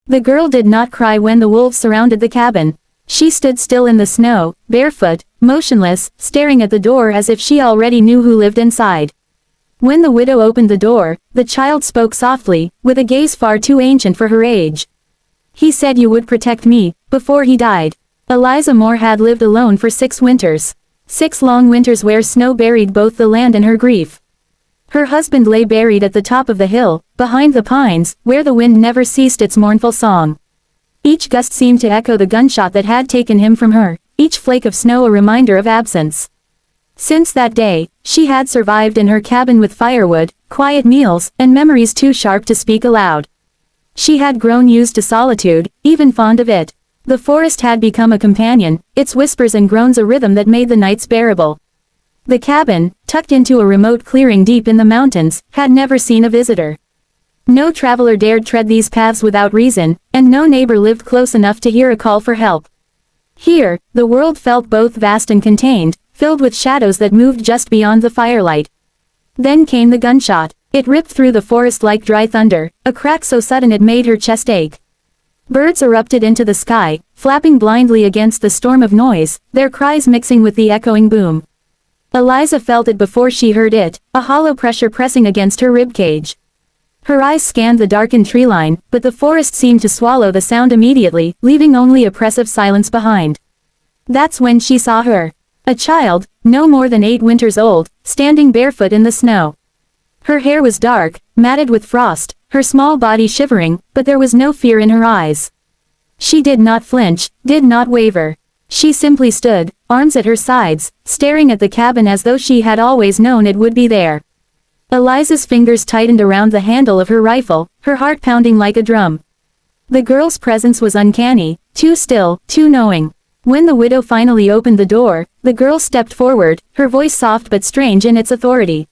The girl did not cry when the wolves surrounded the cabin. She stood still in the snow, barefoot, motionless, staring at the door as if she already knew who lived inside. When the widow opened the door, the child spoke softly, with a gaze far too ancient for her age. "He said you would protect me, before he died." Eliza Moore had lived alone for 6 winters. 6 long winters where snow buried both the land and her grief. Her husband lay buried at the top of the hill, behind the pines, where the wind never ceased its mournful song. Each gust seemed to echo the gunshot that had taken him from her, each flake of snow a reminder of absence. Since that day, she had survived in her cabin with firewood, quiet meals, and memories too sharp to speak aloud. She had grown used to solitude, even fond of it. The forest had become a companion, its whispers and groans a rhythm that made the nights bearable. The cabin, tucked into a remote clearing deep in the mountains, had never seen a visitor. No traveler dared tread these paths without reason, and no neighbor lived close enough to hear a call for help. Here, the world felt both vast and contained, filled with shadows that moved just beyond the firelight. Then came the gunshot. It ripped through the forest like dry thunder, a crack so sudden it made her chest ache. Birds erupted into the sky, flapping blindly against the storm of noise, their cries mixing with the echoing boom. Eliza felt it before she heard it, a hollow pressure pressing against her ribcage. Her eyes scanned the darkened treeline, but the forest seemed to swallow the sound immediately, leaving only oppressive silence behind. That's when she saw her. A child, no more than 8 winters old, standing barefoot in the snow. Her hair was dark, matted with frost, her small body shivering, but there was no fear in her eyes. She did not flinch, did not waver. She simply stood, arms at her sides, staring at the cabin as though she had always known it would be there. Eliza's fingers tightened around the handle of her rifle, her heart pounding like a drum. The girl's presence was uncanny, too still, too knowing. When the widow finally opened the door, the girl stepped forward, her voice soft but strange in its authority.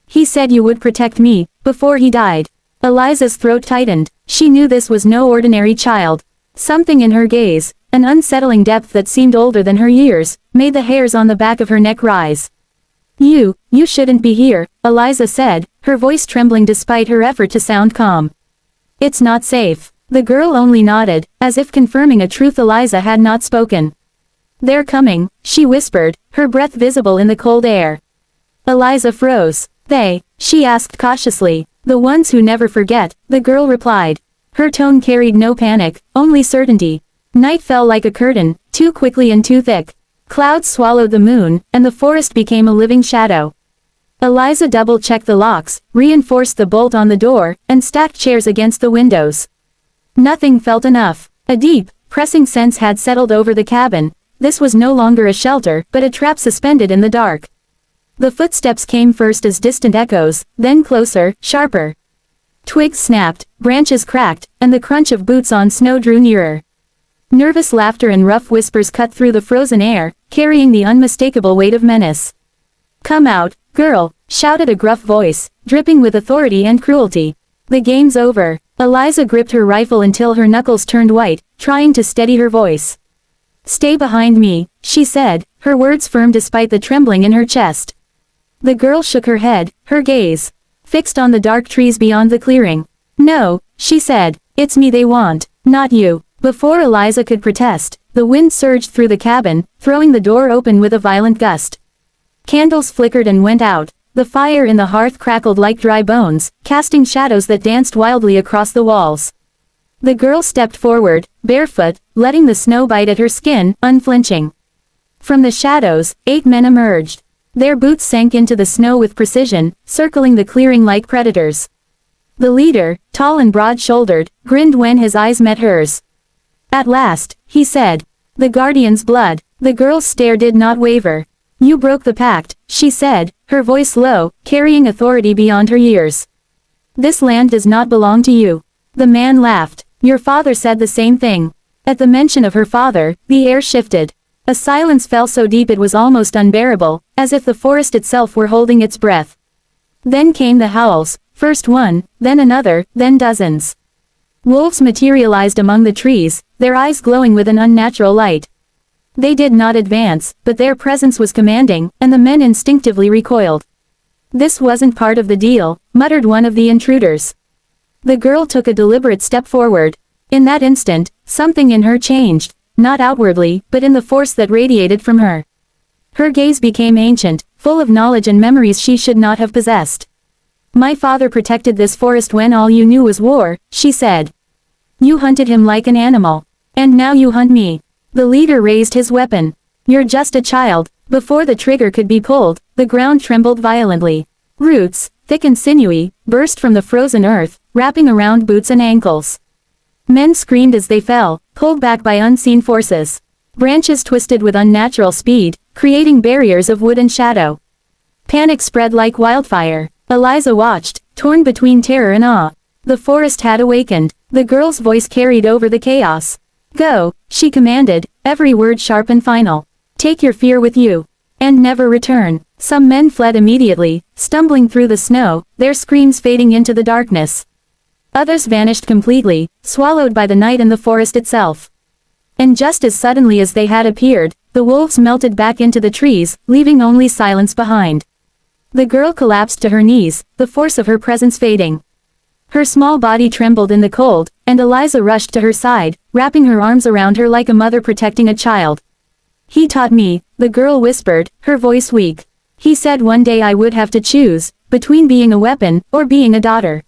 "He said you would protect me, before he died." Eliza's throat tightened. She knew this was no ordinary child. Something in her gaze, an unsettling depth that seemed older than her years, made the hairs on the back of her neck rise. You shouldn't be here," Eliza said, her voice trembling despite her effort to sound calm. "It's not safe." The girl only nodded, as if confirming a truth Eliza had not spoken. "They're coming," she whispered, her breath visible in the cold air. Eliza froze. "They?" she asked cautiously. "The ones who never forget," the girl replied. Her tone carried no panic, only certainty. Night fell like a curtain, too quickly and too thick. Clouds swallowed the moon, and the forest became a living shadow. Eliza double-checked the locks, reinforced the bolt on the door, and stacked chairs against the windows. Nothing felt enough. A deep, pressing sense had settled over the cabin. This was no longer a shelter, but a trap suspended in the dark. The footsteps came first as distant echoes, then closer, sharper. Twigs snapped, branches cracked, and the crunch of boots on snow drew nearer. Nervous laughter and rough whispers cut through the frozen air, carrying the unmistakable weight of menace. "Come out, girl," shouted a gruff voice, dripping with authority and cruelty. "The game's over." Eliza gripped her rifle until her knuckles turned white, trying to steady her voice. "Stay behind me," she said, her words firm despite the trembling in her chest. The girl shook her head, her gaze fixed on the dark trees beyond the clearing. "No," she said, "it's me they want, not you." Before Eliza could protest, the wind surged through the cabin, throwing the door open with a violent gust. Candles flickered and went out. The fire in the hearth crackled like dry bones, casting shadows that danced wildly across the walls. The girl stepped forward, barefoot, letting the snow bite at her skin, unflinching. From the shadows, 8 men emerged. Their boots sank into the snow with precision, circling the clearing like predators. The leader, tall and broad-shouldered, grinned when his eyes met hers. "At last," he said. "The Guardian's blood." The girl's stare did not waver. "You broke the pact," she said, her voice low, carrying authority beyond her years. "This land does not belong to you." The man laughed. "Your father said the same thing." At the mention of her father, the air shifted. A silence fell so deep it was almost unbearable, as if the forest itself were holding its breath. Then came the howls, first one, then another, then dozens. Wolves materialized among the trees, their eyes glowing with an unnatural light. They did not advance, but their presence was commanding, and the men instinctively recoiled. "This wasn't part of the deal," muttered one of the intruders. The girl took a deliberate step forward. In that instant, something in her changed, not outwardly, but in the force that radiated from her. Her gaze became ancient, full of knowledge and memories she should not have possessed. My father protected this forest when all you knew was war, she said. You hunted him like an animal. And now you hunt me. The leader raised his weapon. You're just a child. Before the trigger could be pulled, the ground trembled violently. Roots, thick and sinewy, burst from the frozen earth, wrapping around boots and ankles. Men screamed as they fell, pulled back by unseen forces. Branches twisted with unnatural speed, creating barriers of wood and shadow. Panic spread like wildfire. Eliza watched, torn between terror and awe. The forest had awakened. The girl's voice carried over the chaos. Go, she commanded, every word sharp and final. Take your fear with you. And never return. Some men fled immediately, stumbling through the snow, their screams fading into the darkness. Others vanished completely, swallowed by the night and the forest itself. And just as suddenly as they had appeared, the wolves melted back into the trees, leaving only silence behind. The girl collapsed to her knees, the force of her presence fading. Her small body trembled in the cold, and Eliza rushed to her side, wrapping her arms around her like a mother protecting a child. He taught me, the girl whispered, her voice weak. He said one day I would have to choose, between being a weapon, or being a daughter.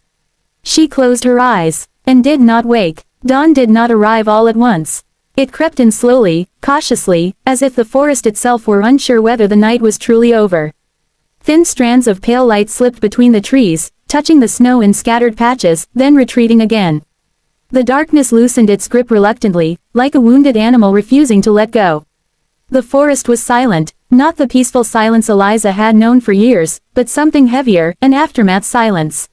She closed her eyes, and did not wake. Dawn did not arrive all at once. It crept in slowly, cautiously, as if the forest itself were unsure whether the night was truly over. Thin strands of pale light slipped between the trees, touching the snow in scattered patches, then retreating again. The darkness loosened its grip reluctantly, like a wounded animal refusing to let go. The forest was silent, not the peaceful silence Eliza had known for years, but something heavier, an aftermath silence.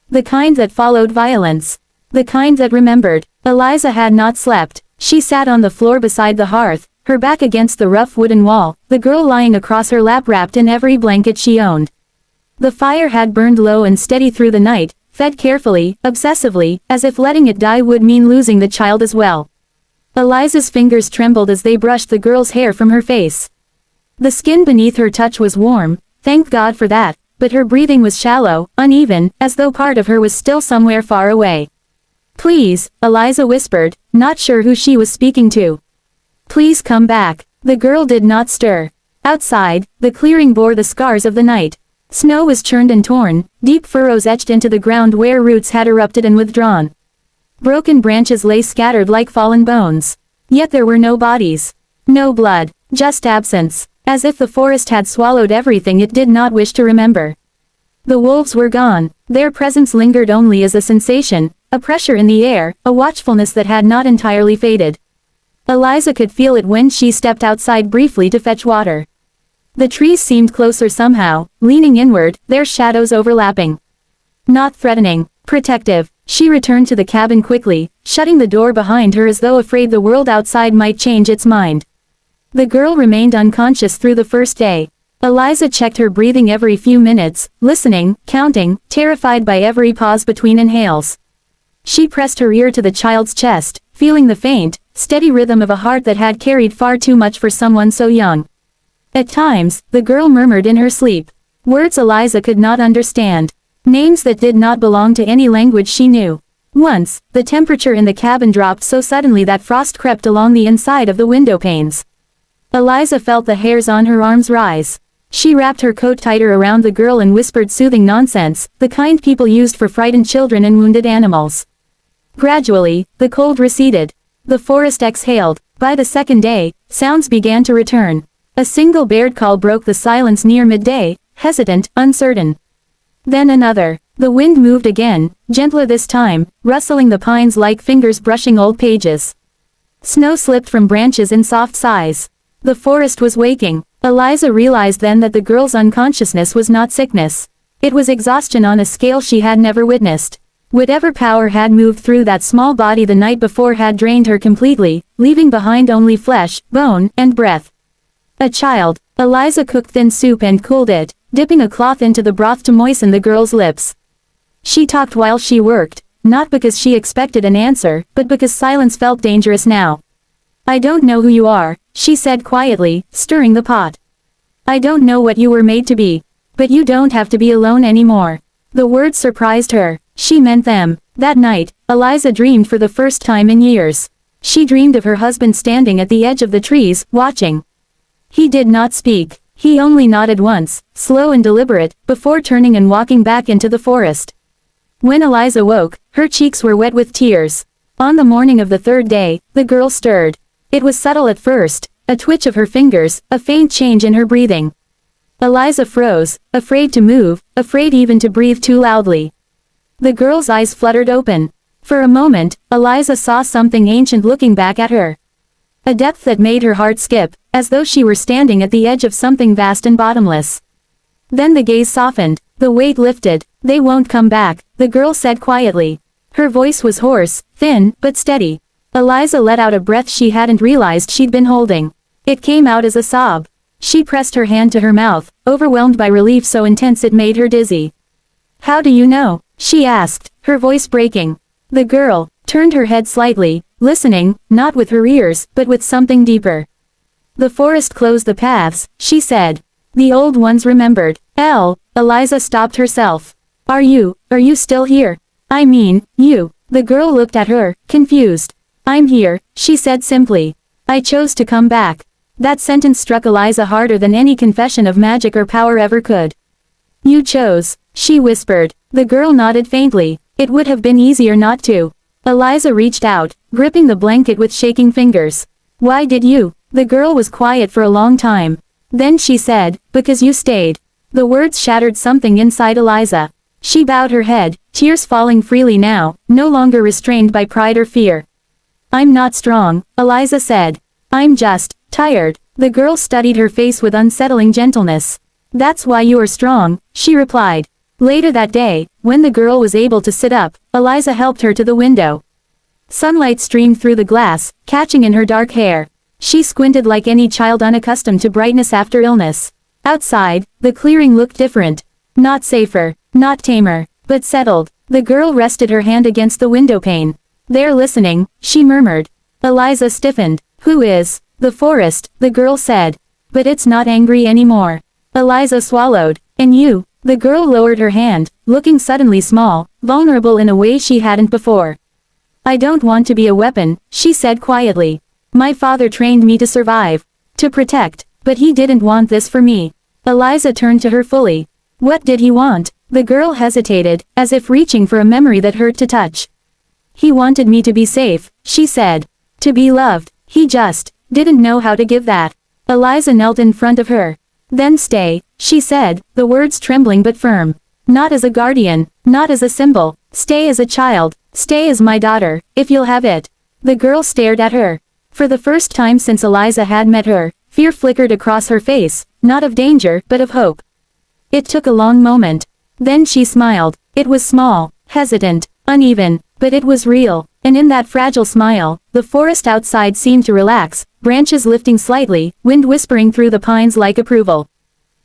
The kind that followed violence. The kind that remembered. Eliza had not slept. She sat on the floor beside the hearth, her back against the rough wooden wall, the girl lying across her lap wrapped in every blanket she owned. The fire had burned low and steady through the night, fed carefully, obsessively, as if letting it die would mean losing the child as well. Eliza's fingers trembled as they brushed the girl's hair from her face. The skin beneath her touch was warm, thank God for that, but her breathing was shallow, uneven, as though part of her was still somewhere far away. Please, Eliza whispered, not sure who she was speaking to. Please come back. The girl did not stir. Outside, the clearing bore the scars of the night. Snow was churned and torn, deep furrows etched into the ground where roots had erupted and withdrawn. Broken branches lay scattered like fallen bones. Yet there were no bodies. No blood, just absence, as if the forest had swallowed everything it did not wish to remember. The wolves were gone. Their presence lingered only as a sensation, a pressure in the air, a watchfulness that had not entirely faded. Eliza could feel it when she stepped outside briefly to fetch water. The trees seemed closer somehow, leaning inward, their shadows overlapping. Not threatening, protective. She returned to the cabin quickly, shutting the door behind her as though afraid the world outside might change its mind. The girl remained unconscious through the first day. Eliza checked her breathing every few minutes, listening, counting, terrified by every pause between inhales. She pressed her ear to the child's chest, feeling the faint, steady rhythm of a heart that had carried far too much for someone so young. At times, the girl murmured in her sleep. Words Eliza could not understand. Names that did not belong to any language she knew. Once, the temperature in the cabin dropped so suddenly that frost crept along the inside of the window panes. Eliza felt the hairs on her arms rise. She wrapped her coat tighter around the girl and whispered soothing nonsense, the kind people used for frightened children and wounded animals. Gradually, the cold receded. The forest exhaled. By the second day, sounds began to return. A single bird call broke the silence near midday, hesitant, uncertain. Then another. The wind moved again, gentler this time, rustling the pines like fingers brushing old pages. Snow slipped from branches in soft sighs. The forest was waking. Eliza realized then that the girl's unconsciousness was not sickness. It was exhaustion on a scale she had never witnessed. Whatever power had moved through that small body the night before had drained her completely, leaving behind only flesh, bone, and breath. A child. Eliza cooked thin soup and cooled it, dipping a cloth into the broth to moisten the girl's lips. She talked while she worked, not because she expected an answer, but because silence felt dangerous now. I don't know who you are, she said quietly, stirring the pot. I don't know what you were made to be. But you don't have to be alone anymore. The words surprised her. She meant them. That night, Eliza dreamed for the first time in years. She dreamed of her husband standing at the edge of the trees, watching. He did not speak. He only nodded once, slow and deliberate, before turning and walking back into the forest. When Eliza woke, her cheeks were wet with tears. On the morning of the third day, the girl stirred. It was subtle at first, a twitch of her fingers, a faint change in her breathing. Eliza froze, afraid to move, afraid even to breathe too loudly. The girl's eyes fluttered open. For a moment, Eliza saw something ancient looking back at her. A depth that made her heart skip, as though she were standing at the edge of something vast and bottomless. Then the gaze softened, the weight lifted. "They won't come back," the girl said quietly. Her voice was hoarse, thin, but steady. Eliza let out a breath she hadn't realized she'd been holding. It came out as a sob. She pressed her hand to her mouth, overwhelmed by relief so intense it made her dizzy. "How do you know?" she asked, her voice breaking. The girl turned her head slightly, listening, not with her ears, but with something deeper. "The forest closed the paths," she said. "The old ones remembered." Eliza stopped herself. Are you still here? I mean, you." The girl looked at her, confused. "I'm here," she said simply. "I chose to come back." That sentence struck Eliza harder than any confession of magic or power ever could. "You chose," she whispered. The girl nodded faintly. It would have been easier not to. Eliza reached out, gripping the blanket with shaking fingers. "Why did you?" The girl was quiet for a long time. Then she said, "Because you stayed." The words shattered something inside Eliza. She bowed her head, tears falling freely now, no longer restrained by pride or fear. "I'm not strong," Eliza said. "I'm just tired." The girl studied her face with unsettling gentleness. "That's why you are strong," she replied. Later that day, when the girl was able to sit up, Eliza helped her to the window. Sunlight streamed through the glass, catching in her dark hair. She squinted like any child unaccustomed to brightness after illness. Outside, the clearing looked different. Not safer, not tamer, but settled. The girl rested her hand against the window pane. "They're listening," she murmured. Eliza stiffened. "Who is?" "The forest," the girl said. "But it's not angry anymore." Eliza swallowed. "And you?" The girl lowered her hand, looking suddenly small, vulnerable in a way she hadn't before. "I don't want to be a weapon," she said quietly. "My father trained me to survive. To protect. But he didn't want this for me." Eliza turned to her fully. "What did he want?" The girl hesitated, as if reaching for a memory that hurt to touch. "He wanted me to be safe," she said. "To be loved. He just didn't know how to give that." Eliza knelt in front of her. "Then stay," she said, the words trembling but firm. "Not as a guardian, not as a symbol. Stay as a child. Stay as my daughter, if you'll have it." The girl stared at her. For the first time since Eliza had met her, fear flickered across her face, not of danger, but of hope. It took a long moment. Then she smiled. It was small, hesitant, uneven, but it was real, and in that fragile smile, the forest outside seemed to relax, branches lifting slightly, wind whispering through the pines like approval.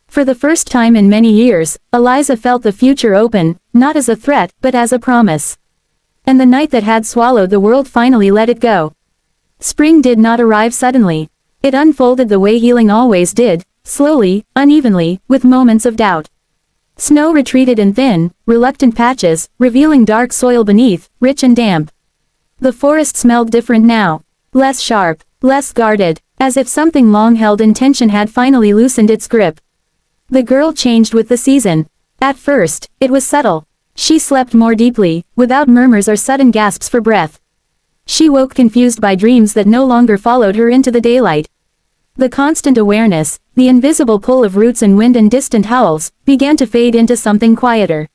For the first time in many years, Eliza felt the future open, not as a threat, but as a promise. And the night that had swallowed the world finally let it go. Spring did not arrive suddenly. It unfolded the way healing always did, slowly, unevenly, with moments of doubt. Snow retreated in thin, reluctant patches, revealing dark soil beneath, rich and damp. The forest smelled different now. Less sharp, less guarded, as if something long-held in tension had finally loosened its grip. The girl changed with the season. At first, it was subtle. She slept more deeply, without murmurs or sudden gasps for breath. She woke confused by dreams that no longer followed her into the daylight. The constant awareness, the invisible pull of roots and wind and distant howls, began to fade into something quieter.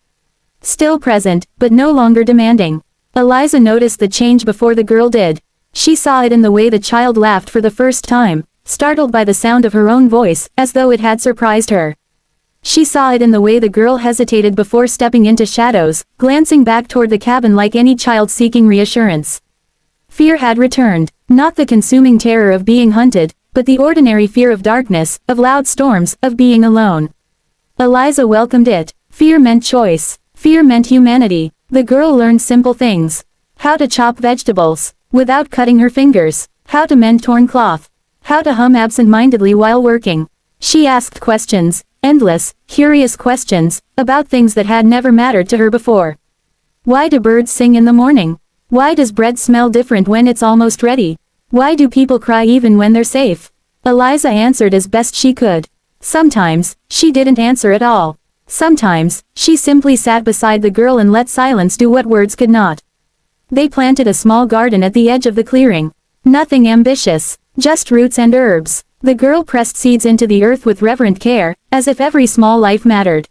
Still present, but no longer demanding. Eliza noticed the change before the girl did. She saw it in the way the child laughed for the first time, startled by the sound of her own voice, as though it had surprised her. She saw it in the way the girl hesitated before stepping into shadows, glancing back toward the cabin like any child seeking reassurance. Fear had returned, not the consuming terror of being hunted, but the ordinary fear of darkness, of loud storms, of being alone. Eliza welcomed it. Fear meant choice. Fear meant humanity. The girl learned simple things. How to chop vegetables, without cutting her fingers. How to mend torn cloth. How to hum absent-mindedly while working. She asked questions, endless, curious questions, about things that had never mattered to her before. Why do birds sing in the morning? Why does bread smell different when it's almost ready? Why do people cry even when they're safe? Eliza answered as best she could. Sometimes, she didn't answer at all. Sometimes, she simply sat beside the girl and let silence do what words could not. They planted a small garden at the edge of the clearing. Nothing ambitious, just roots and herbs. The girl pressed seeds into the earth with reverent care, as if every small life mattered.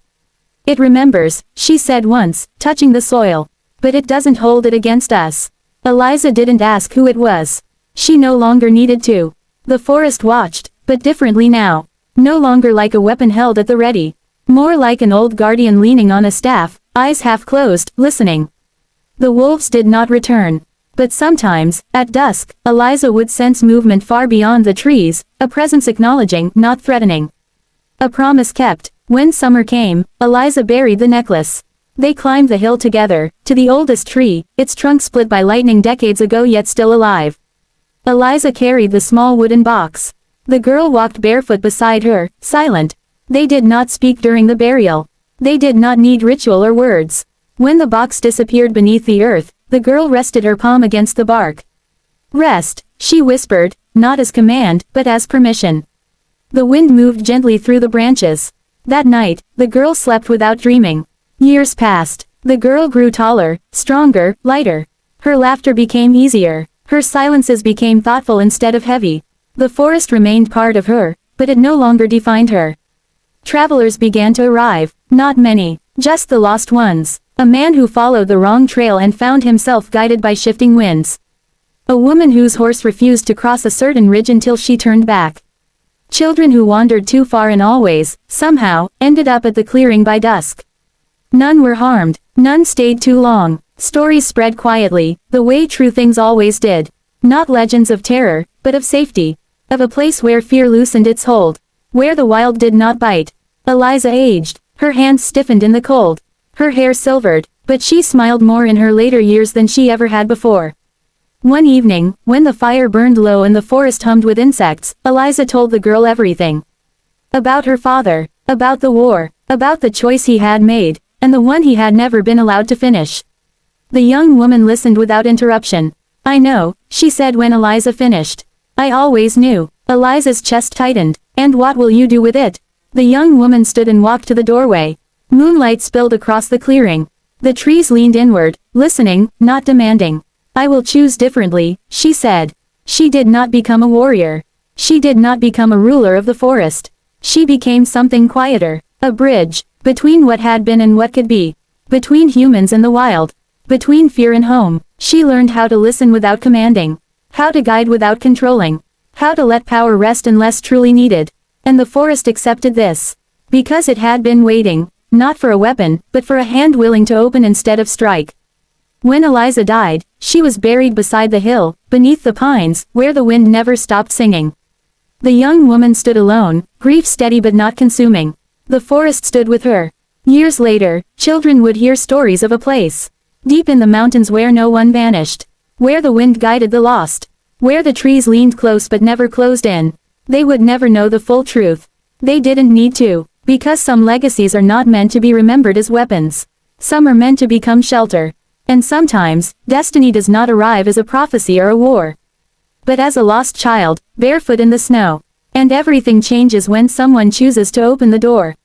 It remembers, she said once, touching the soil. But it doesn't hold it against us. Eliza didn't ask who it was. She no longer needed to. The forest watched, but differently now. No longer like a weapon held at the ready. More like an old guardian leaning on a staff, eyes half closed, listening. The wolves did not return. But sometimes, at dusk, Eliza would sense movement far beyond the trees, a presence acknowledging, not threatening. A promise kept. When summer came, Eliza buried the necklace. They climbed the hill together, to the oldest tree, its trunk split by lightning decades ago yet still alive. Eliza carried the small wooden box. The girl walked barefoot beside her, silent. They did not speak during the burial. They did not need ritual or words. When the box disappeared beneath the earth, the girl rested her palm against the bark. Rest, she whispered, not as command, but as permission. The wind moved gently through the branches. That night, the girl slept without dreaming. Years passed. The girl grew taller, stronger, lighter. Her laughter became easier. Her silences became thoughtful instead of heavy. The forest remained part of her, but it no longer defined her. Travelers began to arrive, not many, just the lost ones. A man who followed the wrong trail and found himself guided by shifting winds. A woman whose horse refused to cross a certain ridge until she turned back. Children who wandered too far and always, somehow, ended up at the clearing by dusk. None were harmed, none stayed too long. Stories spread quietly, the way true things always did. Not legends of terror, but of safety. Of a place where fear loosened its hold. Where the wild did not bite. Eliza aged, her hands stiffened in the cold. Her hair silvered, but she smiled more in her later years than she ever had before. One evening, when the fire burned low and the forest hummed with insects, Eliza told the girl everything. About her father, about the war, about the choice he had made, and the one he had never been allowed to finish. The young woman listened without interruption. I know, she said when Eliza finished. I always knew. Eliza's chest tightened. And what will you do with it? The young woman stood and walked to the doorway. Moonlight spilled across the clearing. The trees leaned inward, listening, not demanding. I will choose differently, she said. She did not become a warrior. She did not become a ruler of the forest. She became something quieter. A bridge, between what had been and what could be. Between humans and the wild. Between fear and home. She learned how to listen without commanding. How to guide without controlling. How to let power rest unless truly needed. And the forest accepted this. Because it had been waiting, not for a weapon, but for a hand willing to open instead of strike. When Eliza died, she was buried beside the hill, beneath the pines, where the wind never stopped singing. The young woman stood alone, grief steady but not consuming. The forest stood with her. Years later, children would hear stories of a place. Deep in the mountains where no one vanished. Where the wind guided the lost. Where the trees leaned close but never closed in. They would never know the full truth. They didn't need to, because some legacies are not meant to be remembered as weapons. Some are meant to become shelter. And sometimes, destiny does not arrive as a prophecy or a war, but as a lost child, barefoot in the snow. And everything changes when someone chooses to open the door.